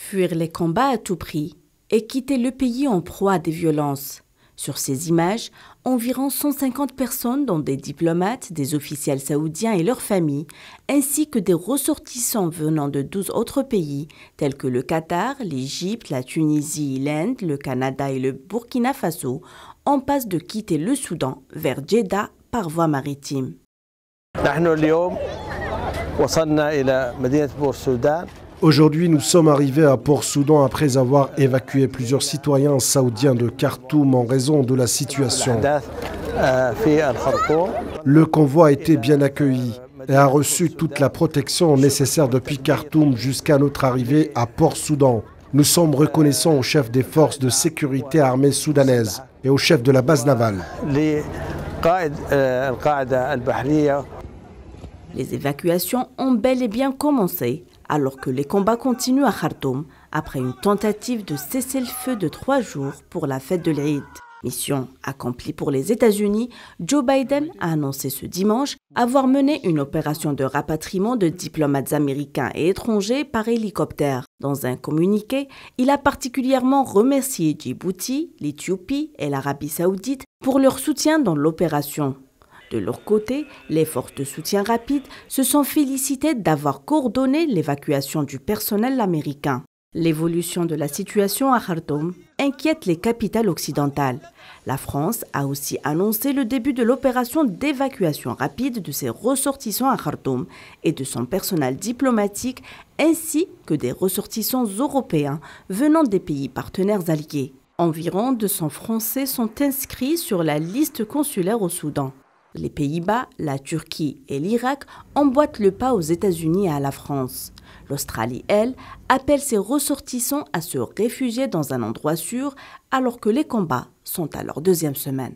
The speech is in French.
Fuir les combats à tout prix et quitter le pays en proie à des violences. Sur ces images, environ 150 personnes, dont des diplomates, des officiels saoudiens et leurs familles, ainsi que des ressortissants venant de 12 autres pays, tels que le Qatar, l'Égypte, la Tunisie, l'Inde, le Canada et le Burkina Faso, en passe de quitter le Soudan vers Djeddah par voie maritime. Aujourd'hui, nous sommes arrivés à Port-Soudan après avoir évacué plusieurs citoyens saoudiens de Khartoum en raison de la situation. Le convoi a été bien accueilli et a reçu toute la protection nécessaire depuis Khartoum jusqu'à notre arrivée à Port-Soudan. Nous sommes reconnaissants au chef des forces de sécurité armées soudanaises et au chef de la base navale. Les évacuations ont bel et bien commencé, alors que les combats continuent à Khartoum après une tentative de cessez-le-feu de 3 jours pour la fête de l'Eid. Mission accomplie pour les États-Unis, Joe Biden a annoncé ce dimanche avoir mené une opération de rapatriement de diplomates américains et étrangers par hélicoptère. Dans un communiqué, il a particulièrement remercié Djibouti, l'Éthiopie et l'Arabie saoudite pour leur soutien dans l'opération. De leur côté, les forces de soutien rapide se sont félicitées d'avoir coordonné l'évacuation du personnel américain. L'évolution de la situation à Khartoum inquiète les capitales occidentales. La France a aussi annoncé le début de l'opération d'évacuation rapide de ses ressortissants à Khartoum et de son personnel diplomatique, ainsi que des ressortissants européens venant des pays partenaires alliés. Environ 200 Français sont inscrits sur la liste consulaire au Soudan. Les Pays-Bas, la Turquie et l'Irak emboîtent le pas aux États-Unis et à la France. L'Australie, elle, appelle ses ressortissants à se réfugier dans un endroit sûr alors que les combats sont à leur 2e semaine.